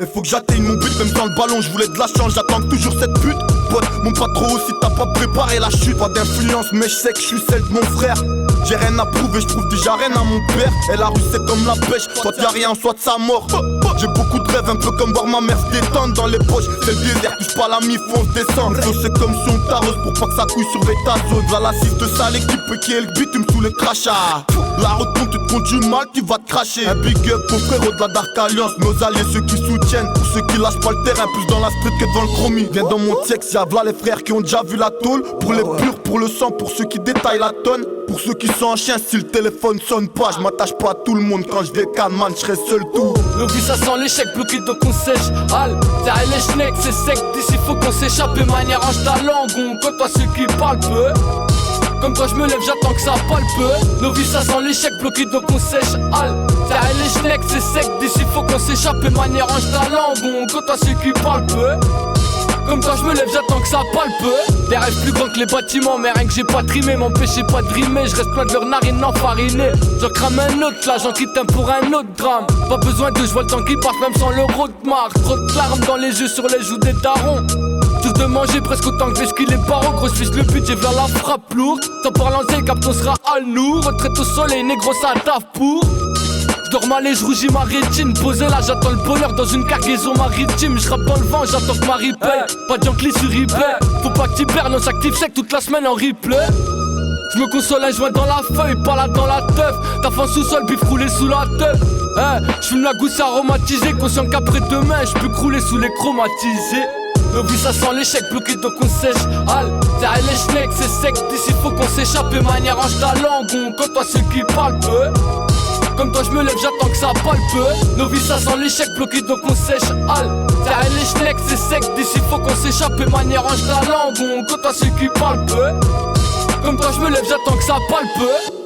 Et faut que j'atteigne mon but, même dans le ballon, je voulais de la chance, j'attends toujours cette pute. Pote, mon pas trop haut si t'as pas préparé la chute. Pas d'influence, mais je sais que je suis celle de mon frère. J'ai rien à prouver, je trouve déjà rien à mon père. Et la rue c'est comme la pêche, soit y'a rien, soit de sa mort. J'ai beaucoup de rêves, un peu comme voir ma mère se détendre dans les poches. C'est le désert, touche pas la mif, on se descend. C'est comme si on t'arrose pour pas que ça couille sur ta zone. Là l'assiste de sale équipe qui est le bitume sous les crachats. La route quand tu te comptes du mal, tu vas te cracher. Un big up au frérot de la Dark Alliance. Nos alliés, ceux qui soutiennent, pour ceux qui lâchent pas le terrain, plus dans la street que devant le chromie. Viens dans mon texte, y'a v'là les frères qui ont déjà vu la tôle. Pour les purs, pour le sang, pour ceux qui détaillent la tonne. Pour ceux qui sont en chien, si le téléphone sonne pas, je m'attache pas à tout le monde. Quand je décane, man, je serai seul tout. Nos vies ça sent l'échec, bloqué donc on sèche. Al, derrière les schnecks, c'est sec. D'ici faut qu'on s'échappe, et manière range ta langue. On côtoie ceux qui parlent peu. Comme quand je me lève, j'attends que ça palpe. Nos vies ça sent l'échec, bloqué donc on sèche. Al, derrière les schnecks, c'est sec. D'ici faut qu'on s'échappe, et manière range ta langue. On côtoie ceux qui parlent peu. Comme quand je me lève, j'attends que ça palpe. Des rêves plus grands que les bâtiments, mais rien que j'ai pas trimé, m'empêchez pas de rimer. Je reste plein de leurs narines enfarinées. J'en crame un autre, là j'en quitte un pour un autre drame. Pas besoin de je vois le temps qui passe, même sans l'euro de marque. Trop de larmes dans les yeux, sur les joues des darons. Dur de manger presque autant que l'esquille les parents. Grosse fils le budget vers la frappe lourde. T'en parlant zé, cap on sera à nous. Retraite au soleil, négro ça taffe pour. J'dors mal et j'rougis ma rétine. Posé là, j'attends le bonheur dans une cargaison maritime. J'rappe dans le vent, j'attends que Marie paye. Pas de Yankee sur eBay. Faut pas que tu perds, on s'active sec toute la semaine en replay. J'me console un joint dans la feuille, pas là dans la teuf. Ta fin sous-sol, bif roulé sous la teuf. J'fume la gousse aromatisée, conscient qu'après demain, j'peux crouler sous les chromatisés. Nos vies ça sent l'échec, bloqué donc on sèche. Al, derrière les schnecks, c'est sec. D'ici faut qu'on s'échappe, et manière range ta langue. On côtoie ceux qui parlent peu. Comme toi je me lève, j'attends que ça palpe. Nos vies ça sent l'échec, bloqué donc on sèche. Al, derrière les schnecks, c'est sec. D'ici faut qu'on s'échappe, et manière range ta langue. On côtoie ceux qui parlent peu. Comme toi je me lève, j'attends que ça palpe.